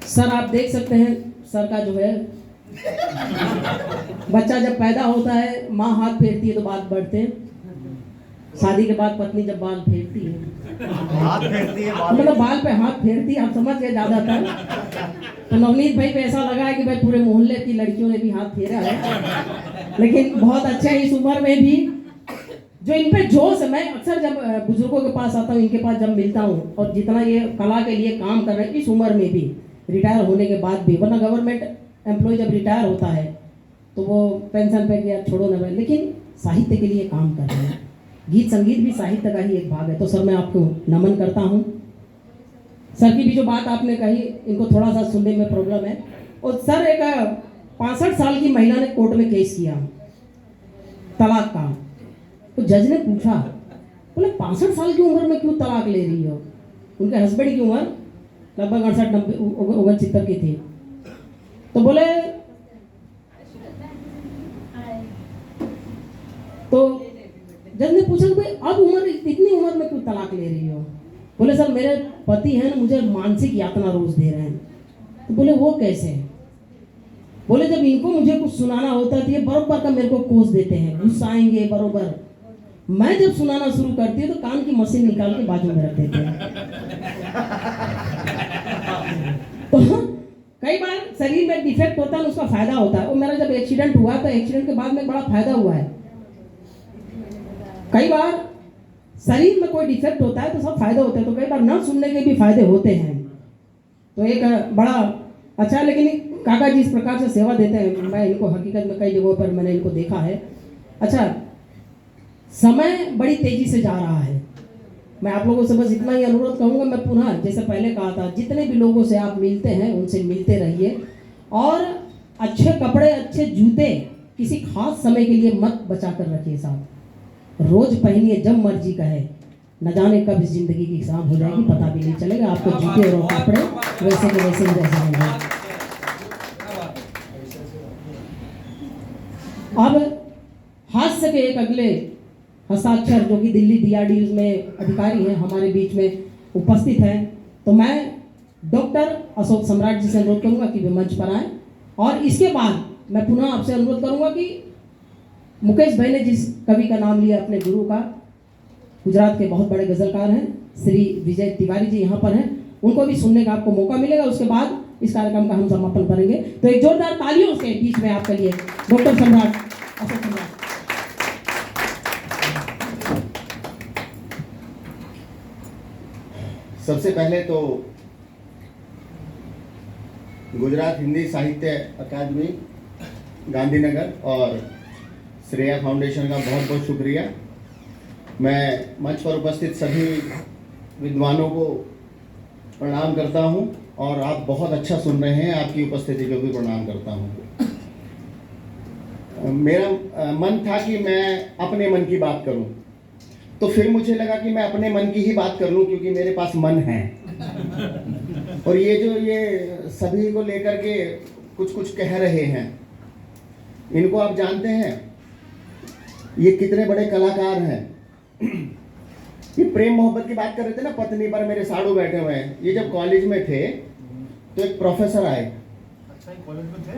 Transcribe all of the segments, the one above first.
Sir आप देख सकते हैं सर का जो है बच्चा जब पैदा होता है माँ हाथ फेरती है तो बाल बढ़ते हैं, शादी के बाद पत्नी जब बाल फेरती है हाथ फेरती है मतलब बाल पे हाथ फेरती है, आप समझ गए ज्यादातर। तो नवनीत भाई पे ऐसा लगा है कि भाई पूरे मोहल्ले की लड़कियों ने भी हाथ फेरा है, लेकिन बहुत अच्छा है इस उम्र में भी जो इन पे जोश है। मैं अक्सर जब बुजुर्गों के पास आता हूँ, इनके पास जब मिलता हूँ, और जितना ये कला के लिए काम कर रहे हैं इस उम्र में भी, रिटायर होने के बाद भी, वरना गवर्नमेंट एम्प्लॉय जब रिटायर होता है तो वो पेंशन पे गया छोड़ो ना, लेकिन साहित्य के लिए काम कर रहे हैं। गीत संगीत भी साहित्य का ही एक भाग है। तो सर मैं आपको नमन करता हूँ। सर की भी जो बात आपने कही, इनको थोड़ा सा सुनने में प्रॉब्लम है। और सर एक 65 साल की महिला ने कोर्ट में केस किया तलाक का, तो जज ने पूछा, बोले 65 साल की उम्र में क्यों तलाक ले रही हो? उनके हस्बैंड की उम्र लगभग 68-69 की थी। तो बोले, तो जज ने पूछा कि भाई अब इतनी उम्र में क्यों तलाक ले रही हो? बोले सर मेरे पति हैं ना, मुझे मानसिक यातना रोज दे रहे हैं। तो बोले वो कैसे? बोले जब इनको मुझे कुछ सुनाना होता है तो ये बरोबर का मेरे को कोस देते हैं, गुस्साएंगे बरोबर। मैं जब सुनाना शुरू करती हूँ तो कान की मशीन निकाल के बाजू में रख देते हैं। तो कई बार शरीर में डिफेक्ट होता है, उसका फायदा होता है। और मेरा जब एक्सीडेंट हुआ तो एक्सीडेंट के बाद में बड़ा फायदा हुआ है। कई बार शरीर में कोई डिफेक्ट होता है तो सब फायदे होते हैं, तो कई बार न सुनने के भी फायदे होते हैं। तो एक बड़ा अच्छा, लेकिन काका जी इस प्रकार से सेवा देते हैं, मैं इनको हकीकत में कई जगहों पर मैंने इनको देखा है। अच्छा, समय बड़ी तेजी से जा रहा है। मैं आप लोगों से बस इतना ही अनुरोध करूंगा, मैं पुनः जैसे पहले कहा था, जितने भी लोगों से आप मिलते हैं उनसे मिलते रहिए, और अच्छे कपड़े अच्छे जूते किसी खास समय के लिए मत बचा कर रखिए साहब। रोज पहनिए जब मर्जी का है, न जाने कब इस जिंदगी की शाम हो जाएगी पता भी नहीं चलेगा। आपको जूते और कपड़े वैसे के वैसे ही रह जाएंगे। अब हास्य के एक अगले हस्ताक्षर जो कि दिल्ली DRDO में अधिकारी हैं हमारे बीच में उपस्थित हैं, तो मैं डॉक्टर अशोक सम्राट जी से अनुरोध करूंगा कि वे मंच पर आए। और इसके बाद मैं पुनः आपसे अनुरोध करूंगा कि मुकेश भाई ने जिस कवि का नाम लिया अपने गुरु का, गुजरात के बहुत बड़े गजलकार हैं श्री विजय तिवारी जी यहाँ पर हैं, उनको भी सुनने का आपको मौका मिलेगा। उसके बाद इस कार्यक्रम का हम समापन करेंगे। तो एक जोरदार तालियों के बीच में आपके लिए डॉक्टर सम्राट अशोक सम्राट। सबसे पहले तो गुजरात हिंदी साहित्य अकादमी गांधीनगर और श्रेया फाउंडेशन का बहुत बहुत शुक्रिया। मैं मंच पर उपस्थित सभी विद्वानों को प्रणाम करता हूं, और आप बहुत अच्छा सुन रहे हैं, आपकी उपस्थिति को भी प्रणाम करता हूं। मेरा मन था कि मैं अपने मन की बात करूं, तो फिर मुझे लगा कि मैं अपने मन की ही बात कर लूं, क्योंकि मेरे पास मन है। और ये सभी को लेकर के कुछ कुछ कह रहे हैं, इनको आप जानते हैं ये कितने बड़े कलाकार हैं। ये प्रेम मोहब्बत की बात कर रहे थे ना, पत्नी पर मेरे साड़ू बैठे हुए हैं। ये जब कॉलेज में थे तो एक प्रोफेसर आए। अच्छा, कॉलेज में थे?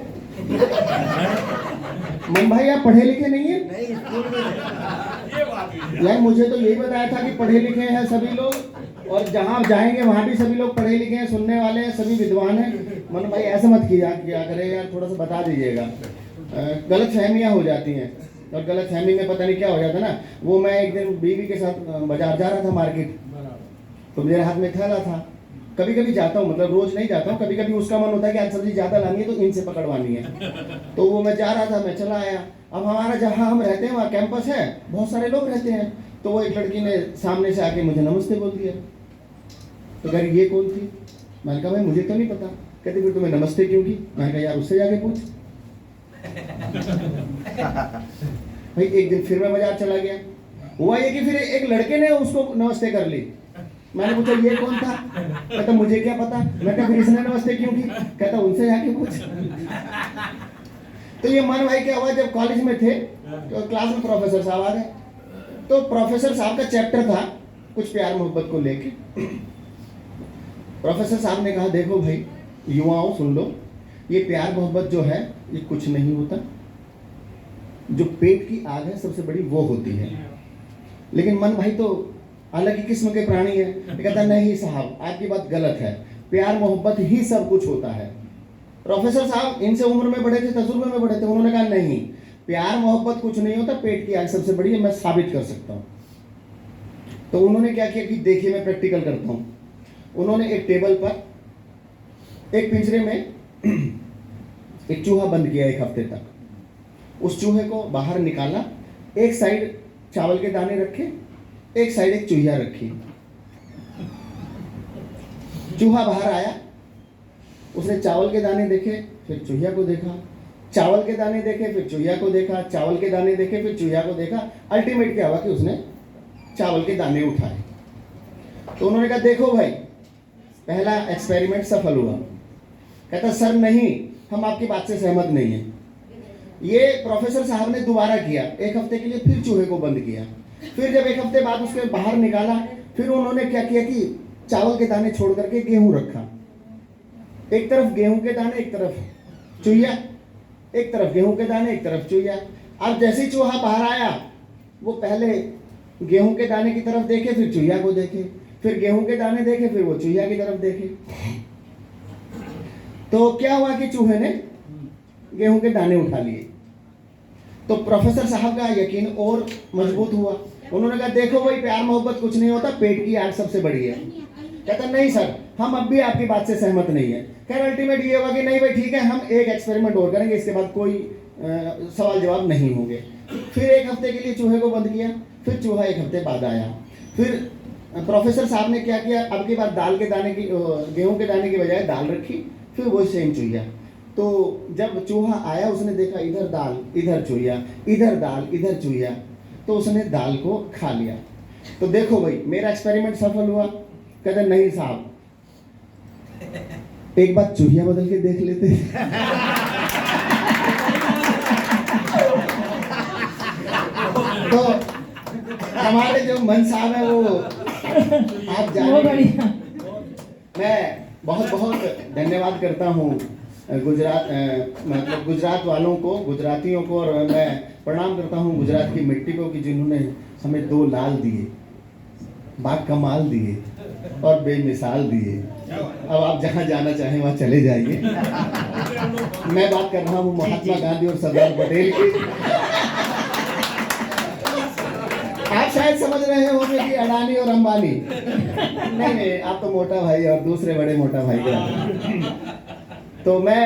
मन भाई आप पढ़े लिखे नहीं है? नहीं, स्कूल में थे। यार मुझे तो यही बताया था कि पढ़े लिखे हैं सभी लोग, और जहाँ जाएंगे वहाँ भी सभी लोग पढ़े लिखे हैं, सुनने वाले हैं, सभी विद्वान हैं। मन भाई ऐसे मत किया करें यार, थोड़ा सा बता दीजिएगा, गलत फहमियाँ हो जाती हैं। और गलत फहमी में पता नहीं क्या हो जाता ना। वो मैं एक दिन बीवी के साथ बाजार जा रहा था, मार्केट, तो मेरे हाथ में थैला था। कभी कभी जाता हूँ, मतलब रोज नहीं जाता हूँ, कभी कभी उसका मन होता है कि आज सब्जी ज़्यादा लानी है तो इनसे पकड़वानी है। तो वो मैं जा रहा था, मैं चला आया। अब हमारा जहाँ हम रहते हैं वहाँ कैंपस है, बहुत सारे लोग रहते हैं। तो वो एक लड़की ने सामने से आके मुझे नमस्ते बोल दिया। तो कह रही ये कौन थी? मैंने कहा भाई मुझे तो नहीं पता। कहती फिर तुम्हें नमस्ते क्यों की? मैंने कहा यार उससे जाके पूछ। भाई एक दिन फिर मैं बाजार चला गया, हुआ ये कि फिर एक लड़के ने उसको नमस्ते कर ली। मैंने पूछा ये कौन था? कहता मुझे क्या पता। मैं कहा फिर इसने नमस्ते क्यों की? कहता उनसे जाके पूछ। तो ये मन भाई क्या हुआ, जब कॉलेज में थे तो क्लास में प्रोफेसर साहब आ गए। तो प्रोफेसर साहब का चैप्टर था कुछ प्यार मोहब्बत को लेके। प्रोफेसर साहब ने कहा देखो भाई, युवाओं सुन लो, ये प्यार मोहब्बत जो है ये कुछ नहीं होता। जो पेट की आग है सबसे बड़ी वो होती है। लेकिन मन भाई तो अलग ही किस्म के प्राणी है। ये कहता नहीं साहब, आपकी बात गलत है, प्यार मोहब्बत ही सब कुछ होता है। प्रोफेसर साहब इनसे उम्र में बड़े थे, तजुर्बे में बड़े थे, उन्होंने कहा नहीं, प्यार मोहब्बत कुछ नहीं होता, पेट की आग सबसे बड़ी है, मैं साबित कर सकता हूँ। तो उन्होंने क्या किया कि देखिए मैं प्रैक्टिकल करता हूँ। उन्होंने एक टेबल पर एक पिंजरे में एक चूहा बंद किया 1 हफ्ते तक। उस चूहे को बाहर निकाला, एक साइड चावल के दाने रखे, एक साइड एक चूहिया रखी। चूहा बाहर आया, उसने चावल के दाने देखे, फिर चूहिया को देखा, चावल के दाने देखे, फिर चूहिया को देखा, चावल के दाने देखे, फिर चूहिया को देखा। अल्टीमेट क्या हुआ कि उसने चावल के दाने उठाए। तो उन्होंने कहा देखो भाई, पहला एक्सपेरिमेंट सफल हुआ। कहता सर नहीं, हम आपकी बात से सहमत नहीं है। ये प्रोफेसर साहब ने दोबारा किया, 1 हफ्ते के लिए फिर चूहे को बंद किया। फिर जब 1 हफ्ते बाद उसके बाहर निकाला, फिर उन्होंने क्या किया कि चावल के दाने छोड़ करके गेहूं रखा। एक तरफ गेहूं के दाने, एक तरफ चूहिया, एक तरफ गेहूं के दाने, एक तरफ चूहिया। अब जैसे ही चूहा बाहर आया, वो पहले गेहूं के दाने की तरफ देखे, फिर चूहिया को देखे, फिर गेहूं के दाने देखे, फिर वो चूहिया की तरफ देखे। तो क्या हुआ कि चूहे ने गेहूं के दाने उठा लिए। तो प्रोफेसर साहब का यकीन और मजबूत हुआ। उन्होंने कहा देखो भाई, प्यार मोहब्बत कुछ नहीं होता, पेट की आग सबसे बड़ी है। कहता नहीं सर, हम अब भी आपकी बात से सहमत नहीं है। खैर अल्टीमेट ये हुआ कि नहीं भाई ठीक है, हम एक एक्सपेरिमेंट और करेंगे, इसके बाद कोई सवाल जवाब नहीं होंगे। फिर 1 हफ्ते के लिए चूहे को बंद किया, फिर चूहा 1 हफ्ते बाद आया। फिर प्रोफेसर साहब ने क्या किया, अब की बार दाल के दाने की, गेहूं के दाने की बजाय दाल रखी, फिर वही सेम चूहिया। तो जब चूहा आया, उसने देखा इधर दाल, इधर चूहिया, इधर दाल, इधर चूहिया, तो उसने दाल को खा लिया। तो देखो भाई, मेरा एक्सपेरिमेंट सफल हुआ। कहते नहीं साहब, एक बार चूहिया बदल के देख लेते। तो हमारे जो मन साहब है वो आप जाने, मैं बहुत बहुत धन्यवाद करता हूँ मतलब गुजरात वालों को, गुजरातियों को, और मैं प्रणाम करता हूँ गुजरात की मिट्टी को कि जिन्होंने हमें 2 लाल दिए, बाकमाल दिए और बेमिसाल दिए। अब आप जहाँ जाना चाहें वहाँ चले जाइए। मैं बात कर रहा हूँ महात्मा गांधी और सरदार पटेल की। आप शायद समझ रहे होंगे कि अडानी और अंबानी, नहीं, आप तो मोटा भाई और दूसरे बड़े मोटा भाई का। तो मैं,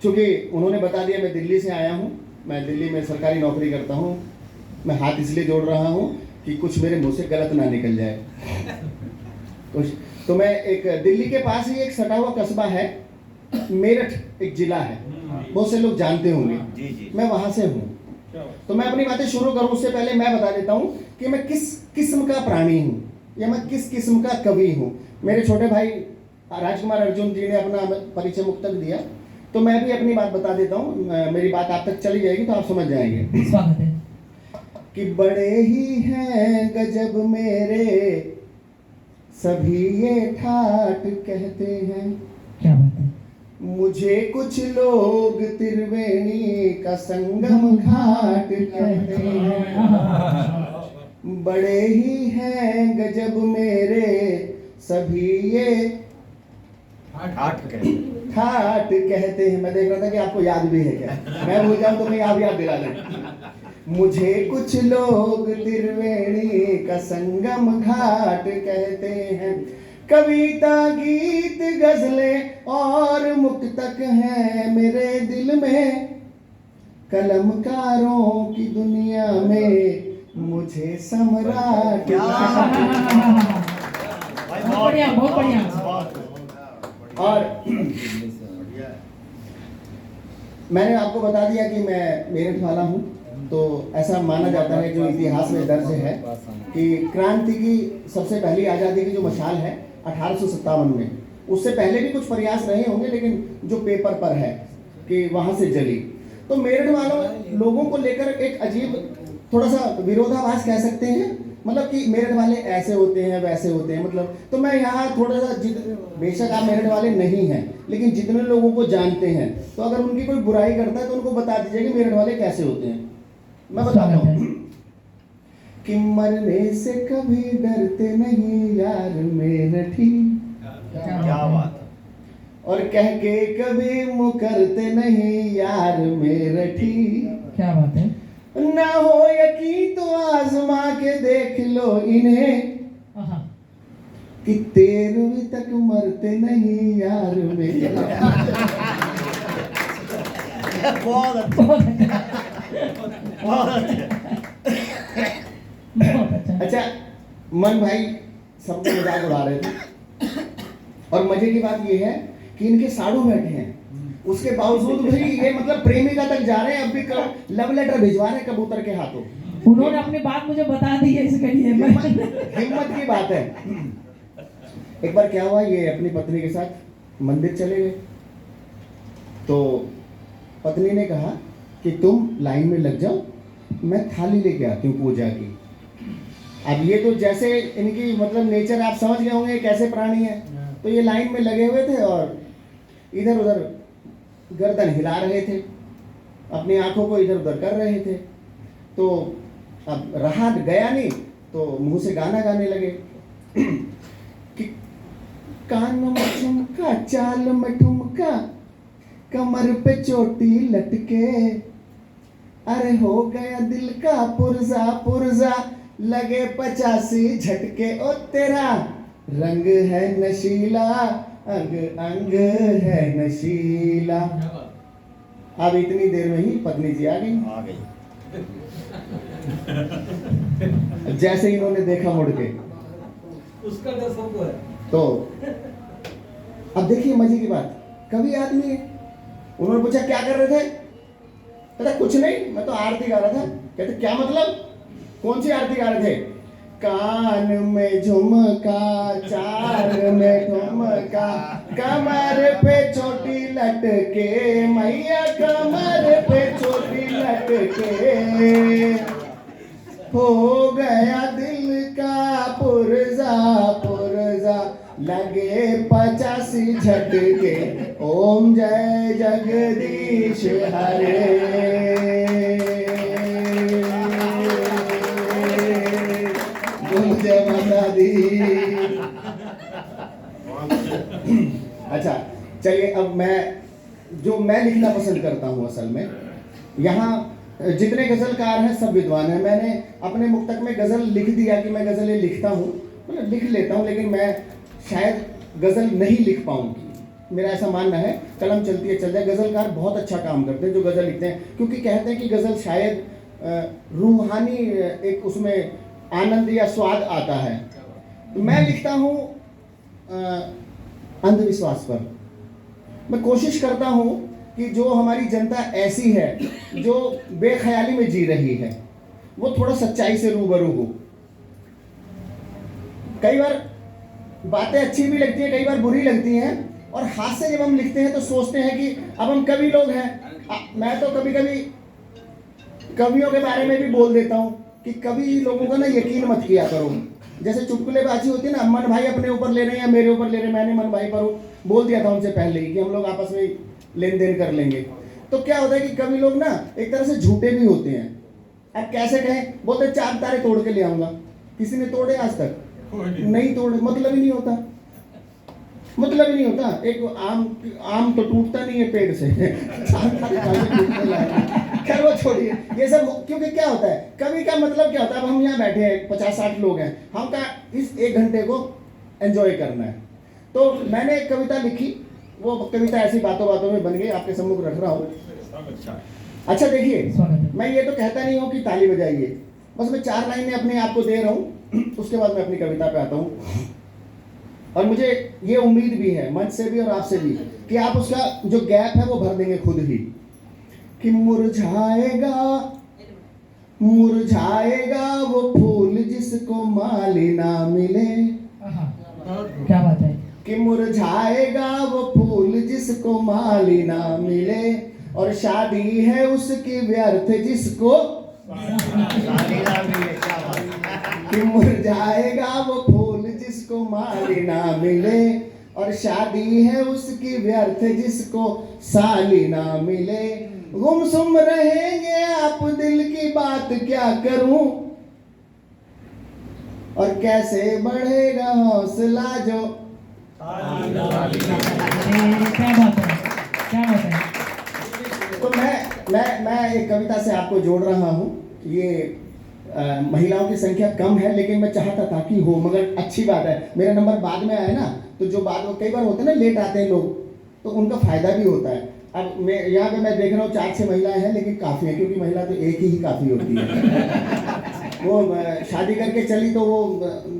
चूंकि उन्होंने बता दिया मैं दिल्ली से आया हूँ, मैं दिल्ली में सरकारी नौकरी करता हूँ, मैं हाथ इसलिए जोड़ रहा हूँ कि कुछ मेरे मुंह से गलत ना निकल जाए कुछ। तो मैं एक दिल्ली के पास ही एक सटा हुआ कस्बा है, मेरठ एक जिला है, बहुत से लोग जानते होंगे, मैं वहाँ से हूँ। तो मैं अपनी बातें शुरू करूँ उससे पहले मैं बता देता हूँ कि मैं किस किस्म का प्राणी हूँ या मैं किस किस्म का कवि हूँ। मेरे छोटे भाई राजकुमार अर्जुन जी ने अपना परिचय मुक्तक दिया, तो मैं भी अपनी बात बता देता हूँ, मेरी बात आप तक चली जाएगी तो आप समझ जाएंगे। स्वागत है। कि बड़े ही हैं गजब मेरे, सभी ये ठाठ कहते हैं। क्या बात है। मुझे कुछ लोग त्रिवेणी का संगम घाट कहते हैं। बड़े ही हैं गजब मेरे, सभी ये ठाठ कहते हैं। मैं देख रहा था कि आपको याद भी है क्या, मैं भूल जाऊं तो मैं आप याद दिला दें। मुझे कुछ लोग त्रिवेणी का संगम घाट कहते हैं। कविता गीत गजलें और मुक्तक हैं मेरे दिल में, कलमकारों की दुनिया में मुझे सम्राट। बहुत बढ़िया, बहुत बढ़िया। और मैंने आपको बता दिया कि मैं मेरठ वाला हूँ, तो ऐसा माना जाता है, जो इतिहास में दर्ज है, कि क्रांति की सबसे पहली आज़ादी की जो मशाल है 1857 में, उससे पहले भी कुछ प्रयास रहे होंगे, लेकिन जो पेपर पर है कि वहाँ से जली। तो मेरठ वालों लोगों को लेकर एक अजीब, थोड़ा सा विरोधाभास कह सकते हैं मतलब कि मेरिट वाले ऐसे होते हैं वैसे होते हैं, मतलब तो मैं यहाँ थोड़ा सा बेशक आप मेरिट वाले नहीं हैं, लेकिन जितने लोगों को जानते हैं तो अगर उनकी कोई बुराई करता है तो उनको बता दीजिए कि मेरिट वाले कैसे होते हैं। मैं बताता हूँ कि मरने से कभी डरते नहीं यार मेरठी, क्या बात है। और कह के कभी मुकरते नहीं यार मेरठी। क्या बात है। ना हो यकीन तो आजमा के देख लो इन्हें आहा। कि 13वीं तक मरते नहीं यार मेरे। बहुत अच्छा, बहुत अच्छा, बहुत अच्छा। बहुत अच्छा। अच्छा, मन भाई सबको मजाक उड़ा रहे थे, और मजे की बात ये है कि इनके साड़ू बैठे हैं, उसके बावजूद भी ये मतलब प्रेमिका तक जा रहे हैं, अब भी लव लेटर भिजवा रहे हैं कबूतर के हाथों। उन्होंने अपनी बात मुझे बता दी है इसके लिए। हिम्मत की बात है। एक बार क्या हुआ, ये अपनी पत्नी के साथ मंदिर चले गए, तो पत्नी ने कहा कि तुम लाइन में लग जाओ, मैं थाली लेके आती हूँ पूजा की। अब ये तो जैसे इनकी मतलब नेचर आप समझ गए होंगे कैसे प्राणी है, तो ये लाइन में लगे हुए थे और इधर उधर गर्दन हिला रहे थे, अपनी आंखों को इधर उधर कर रहे थे। तो अब रहा गया नहीं तो मुंह से गाना गाने लगे कि कान में झुमका चाल में ठुमका कमर पे चोटी लटके, अरे हो गया दिल का पुरजा पुरजा लगे 85 झटके, ओ तेरा रंग है नशीला अंग अंग है नशीला। अब इतनी देर में ही पत्नी जी आ गई। आ गई। जैसे इन्होंने देखा मुड़ के, उसका डर सबको है। तो अब देखिए मजे की बात, कभी आदमी उन्होंने पूछा क्या कर रहे थे, कहता कुछ नहीं मैं तो आरती गा रहा था। कहते क्या मतलब, कौन सी आरती गा रहे थे? कान में झुमका चार में ठुमका कमर पे चोटी लटके, मैया कमर पे चोटी लटके, हो गया दिल का पुरजा पुरजा लगे 85 झटके, ओम जय जगदीश हरे जय माता दी। अच्छा चलिए, अब मैं लिखना पसंद करता हूँ। असल में यहाँ जितने गजलकार हैं सब विद्वान हैं। मैंने अपने मुक्तक में गजल लिख दिया कि मैं गजलें लिखता हूँ, मतलब लिख लेता हूँ, लेकिन मैं शायद गजल नहीं लिख पाऊंगी, मेरा ऐसा मानना है। कलम चलती है चल जाए। गजलकार बहुत अच्छा काम करते हैं जो गजल लिखते हैं, क्योंकि कहते हैं कि गजल शायद रूहानी एक उसमें आनंद या स्वाद आता है। तो मैं लिखता हूँ अंधविश्वास पर। मैं कोशिश करता हूँ कि जो हमारी जनता ऐसी है जो बेख्याली में जी रही है, वो थोड़ा सच्चाई से रूबरू हो। कई बार बातें अच्छी भी लगती हैं, कई बार बुरी लगती हैं, और हाथ से जब हम लिखते हैं तो सोचते हैं कि अब हम कवि लोग हैं। मैं तो कभी कभी कवियों के बारे में भी बोल देता हूँ कि कभी लोगों का ना यकीन मत किया करो। जैसे चुटकुलेबाजी होती है ना, मन भाई अपने ऊपर ले रहे हैं या मेरे ऊपर ले रहे हैं, मैंने मन भाई पर बोल दिया था उनसे पहले ही कि हम लोग आपस में लेन देन कर लेंगे। तो क्या होता है कि कभी लोग ना एक तरह से झूठे भी होते हैं। अब कैसे कहें, बोलते 4 तारे तोड़ के ले आऊंगा। किसी ने तोड़े आज तक? नहीं तोड़े, मतलब ही नहीं होता, मतलब ही नहीं होता। एक आम तो टूटता नहीं है पेड़ से। 4 तारे टूटने लाए। खैर वो छोड़िए ये सब, क्योंकि क्या होता है कवि का मतलब क्या होता है। अब हम यहाँ बैठे हैं 50-60 लोग हैं, हम का इस 1 घंटे को एंजॉय करना है। तो मैंने एक कविता लिखी, वो कविता ऐसी बातों बातों में बन गई, आपके सम्मुख रख रहा हूँ। अच्छा देखिए, मैं ये तो कहता नहीं हूँ कि ताली बजाइए, बस मैं 4 लाइनें अपने आप को दे रहा हूँ, उसके बाद मैं अपनी कविता पे आता हूँ। और मुझे ये उम्मीद भी है मंच से भी और आपसे भी कि आप उसका जो गैप है वो भर देंगे खुद ही। कि मुरझाएगा मुरझाएगा वो फूल जिसको माली ना मिले। क्या बात है। कि मुरझाएगा वो फूल जिसको माली ना मिले, और शादी है उसकी व्यर्थ जिसको। कि कि मुरझाएगा वो फूल जिसको माली ना मिले, और शादी है उसकी व्यर्थ जिसको साली ना मिले। गुमसुम रहेंगे आप, दिल की बात क्या करूं, और कैसे बढ़ेगा हौसला जो। क्या बात है, क्या बात है। तो मैं एक कविता से आपको जोड़ रहा हूँ। ये महिलाओं की संख्या कम है, लेकिन मैं चाहता था कि हो, मगर अच्छी बात है मेरा नंबर बाद में आया ना, तो जो बाद वो कई बार होते हैं ना, लेट आते हैं लोग, तो उनका फायदा भी होता है। अब मैं यहाँ पे मैं देख रहा हूँ 4-6 महिलाएं हैं, लेकिन काफ़ी है, क्योंकि महिला तो एक ही काफ़ी होती है। वो शादी करके चली तो वो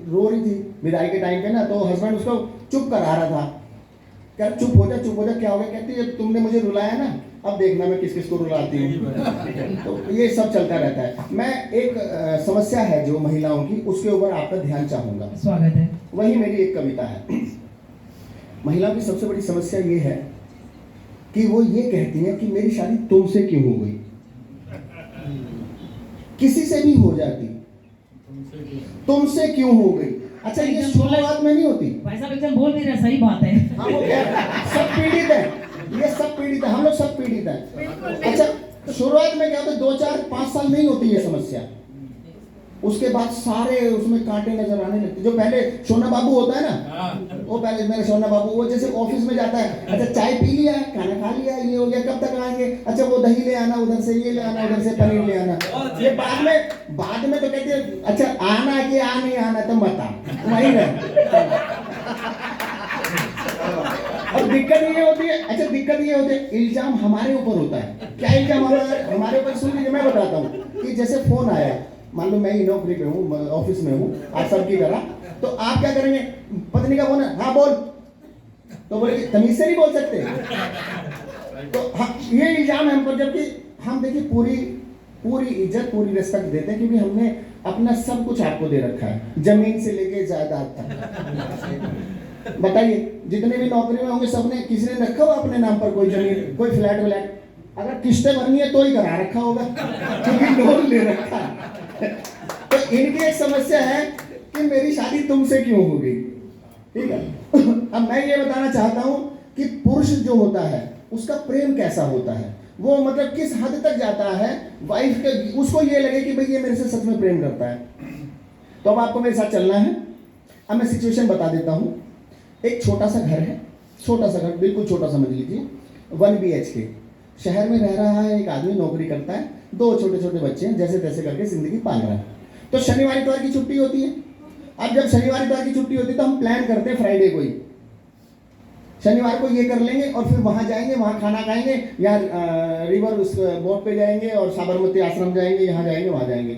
रो रही थी विदाई के टाइम पे ना, तो हस्बैंड उसको चुप करा रहा था, क्या चुप हो जा, क्या हो गया, कहती है तुमने मुझे रुलाया ना, अब देखना मैं किस किस को रुलाती हूँ। तो ये सब चलता रहता है। मैं एक समस्या है जो महिलाओं की, उसके ऊपर आपका ध्यान चाहूँगा। स्वागत है। वही मेरी एक कविता है। महिलाओं की सबसे बड़ी समस्या ये है कि वो ये कहती हैं कि मेरी शादी तुमसे क्यों हो गई, किसी से भी हो जाती, तुमसे क्यों हो गई। अच्छा, ये शुरुआत में नहीं होती, भाई साहब एकदम बोल नहीं रहे, सही बात है। हाँ, वो सब पीड़ित है, ये सब पीड़ित है, हम लोग सब पीड़ित हैं। अच्छा, शुरुआत में क्या होता है, 2-4-5 साल नहीं होती ये समस्या, उसके बाद सारे उसमें कांटे नजर आने लगते। जो पहले सोना बाबू होता है ना, वो पहले मेरा सोना बाबू, वो जैसे ऑफिस में जाता है, अच्छा चाय पी लिया, खाना खा लिया, ये हो गया, कब तक आएंगे, अच्छा वो दही ले आना, उधर से ये ले आना, उधर से पनीर ले आना। ये बाद में तो कहते हैं अच्छा आना कि आ नहीं आना, तो मत आ, वही रहे। और दिक्कत ये होती है, अच्छा दिक्कत ये होती है, इल्जाम हमारे ऊपर होता है। क्या इल्जाम हमारे ऊपर, सुन लीजिए मैं बताता हूँ। कि जैसे फोन आया, मान लो मैं ही नौकरी पे हूँ, ऑफिस में हूँ, आप सबकी तरह, तो आप क्या करेंगे, पत्नी का फोन है, हाँ बोल, तो बोले तमीज से नहीं बोल सकते। तो ये इल्जाम है हम पर, जबकि हम देखिए पूरी इज्जत, पूरी रिस्पेक्ट देते हैं, क्योंकि हमने अपना सब कुछ आपको दे रखा है, जमीन से लेके जायदाद तक। बताइए, जितने भी नौकरी में होंगे सबने, किसी ने रखा होगा अपने नाम पर कोई जमीन, कोई फ्लैट व्लैट, अगर किस्तें भरनी है तो ही करा रखा होगा, क्योंकि लोन ले रखा है। तो इनकी एक समस्या है कि मेरी शादी तुमसे क्यों हो गई, ठीक है। अब मैं ये बताना चाहता हूं कि पुरुष जो होता है उसका प्रेम कैसा होता है, वो मतलब किस हद तक जाता है वाइफ के, उसको ये लगे कि भाई ये मेरे से सच में प्रेम करता है। तो अब आपको मेरे साथ चलना है। अब मैं सिचुएशन बता देता हूं। एक छोटा सा घर है, छोटा सा घर, बिल्कुल छोटा समझ लीजिए, 1 BHK, शहर में रह रहा है, एक आदमी नौकरी करता है, 2 छोटे छोटे बच्चे हैं, जैसे तैसे करके जिंदगी पाल रहा है। तो शनिवार इतवार की छुट्टी होती है। अब जब शनिवार इतवार की छुट्टी होती है तो हम प्लान करते हैं फ्राइडे को ही, शनिवार को ये कर लेंगे और फिर वहां जाएंगे, वहां खाना खाएंगे, या रिवर उस बोट पे जाएंगे और साबरमती आश्रम जाएंगे, यहाँ जाएंगे, वहां जाएंगे।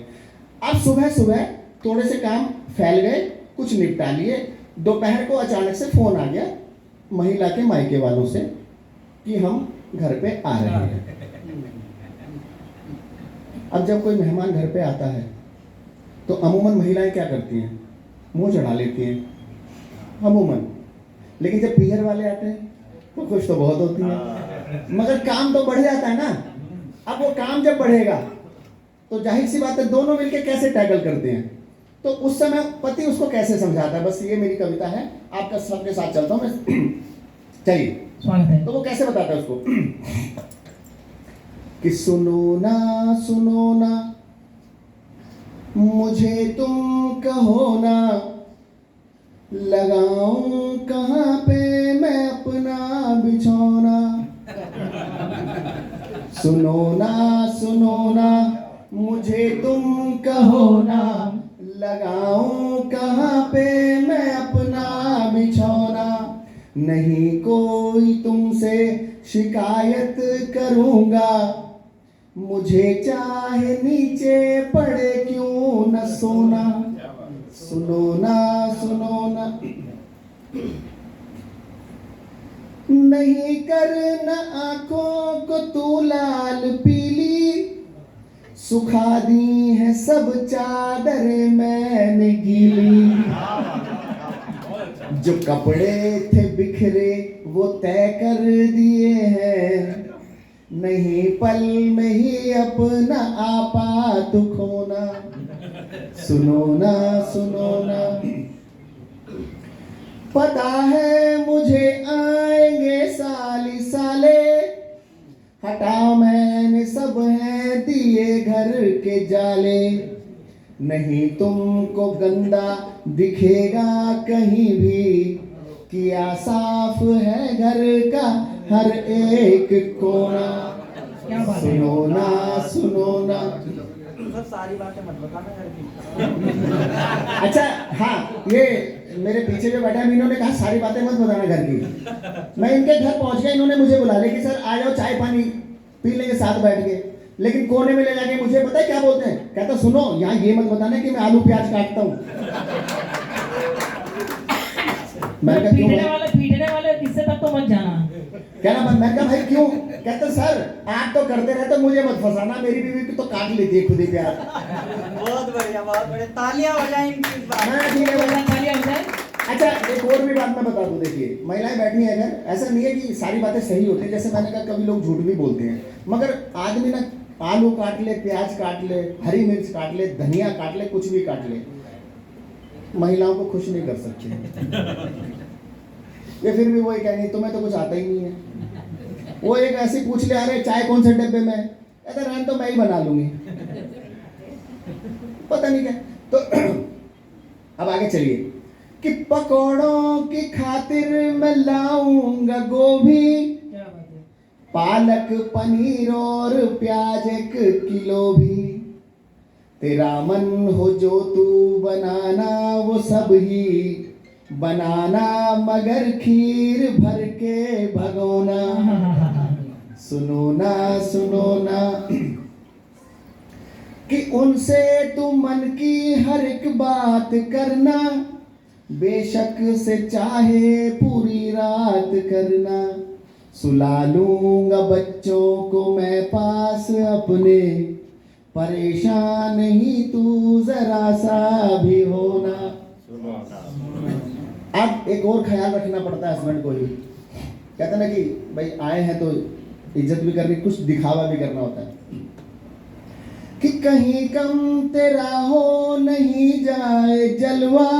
अब सुबह सुबह थोड़े से काम फैल गए, कुछ निपटा लिए, दोपहर को अचानक से फोन आ गया महिला के मायके वालों से कि हम घर पे आ रहे हैं। अब जब कोई मेहमान घर पे आता है तो अमूमन महिलाएं क्या करती हैं, मुंह चढ़ा लेती हैं अमूमन, लेकिन जब पीहर वाले आते हैं तो खुश तो बहुत होती हैं, मगर काम तो बढ़ जाता है ना। अब वो काम जब बढ़ेगा तो जाहिर सी बात है दोनों मिलके कैसे टैकल करते हैं, तो उस समय पति उसको कैसे समझाता है। बस ये मेरी कविता है, आपका सबके साथ चलता हूं मैं। चलिए, स्वागत है। तो वो कैसे बताता है उसको कि सुनो ना मुझे तुम कहो ना, लगाऊं कहाँ पे मैं अपना बिछौना। सुनो ना मुझे तुम कहो ना, लगाऊं कहाँ पे मैं अपना बिछौना। नहीं कोई तुमसे शिकायत करूंगा, मुझे चाहे नीचे पड़े क्यों न सोना। सुनो ना नहीं करना आंखों को तू लाल पीली, सुखा दी है सब चादर मैंने गीली। जो कपड़े थे बिखरे वो तय कर दिए हैं, नहीं पल में ही अपना आपा तू खोना। सुनो ना पता है मुझे आएंगे साली साले, हटाओ मैंने सब है दिए घर के जाले, नहीं तुमको गंदा दिखेगा कहीं भी, किया साफ है घर का हर एक कोना। क्या बात है। सुनो ना सर सारी बातें मत बताना घर की। अच्छा हाँ, ये मेरे पीछे जो बैठा है इन्होंने कहा सारी बातें मत बताना घर की। मैं इनके घर पहुंच गया, इन्होंने मुझे बुला लिया कि सर आ जाओ चाय पानी पी लेंगे साथ बैठ के, लेकिन कोने में ले जाके मुझे पता है क्या बोलते हैं, कहता सुनो यहाँ ये मत बताना कि मैं आलू प्याज काटता हूँ। मैं कहा क्यों पीटने वाले किससे तक तो मत जाना। कहना मैं कहा भाई क्यों, कहते सर आप तो करते रहते मुझे मत फंसाना, मेरी बीवी की तो काट लेती है खुद ही प्याज। बहुत बढ़िया तालियां हो जाए इनकी इस बात। हाँ ठीक है भाई। तालियां हो जाए। अच्छा एक और भी बात मैं बता दूं, देखिए महिलाएं बैठी हैं अगर, ऐसा नहीं है कि सारी बातें सही होती है, जैसे मैंने कहा कभी लोग झूठ भी बोलते हैं, मगर आदमी ना आलू काट ले, प्याज काट ले, हरी मिर्च काट ले, धनिया काट ले, कुछ भी काट ले, महिलाओं को खुश नहीं कर सकते। ये फिर भी वही कहेंगे तुम्हें तो कुछ आता ही नहीं है। वो एक ऐसी पूछ ले, अरे चाय कौन से डब्बे में, कहते रहने तो मैं ही बना लूंगी, पता नहीं क्या। तो अब आगे चलिए कि पकौड़ों की खातिर मैं लाऊंगा गोभी, क्या बात है। पालक पनीर और प्याज 1 किलो भी, तेरा मन हो जो तू बनाना वो सब ही बनाना, मगर खीर भर के भगोना। सुनो ना कि उनसे तू मन की हर एक बात करना, बेशक से चाहे पूरी रात करना, सुला लूंगा बच्चों को मैं पास अपने, परेशान ही तू जरा सा भी होना। अब एक और ख्याल रखना पड़ता है हस्बैंड को ही, कहते ना कि भाई आए हैं तो इज्जत भी करनी, कुछ दिखावा भी करना होता है कि कहीं कम तेरा हो नहीं जाए जलवा,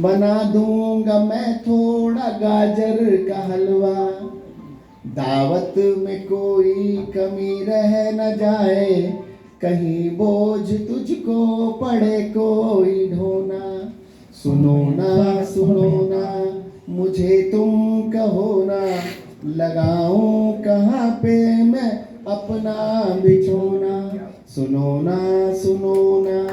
बना दूंगा मैं थोड़ा गाजर का हलवा, दावत में कोई कमी रह न जाए, कहीं बोझ तुझको पड़े कोई ढोना। सुनो ना मुझे तुम कहो ना, लगाऊं कहाँ पे मैं अपना बिछोना। सुनो ना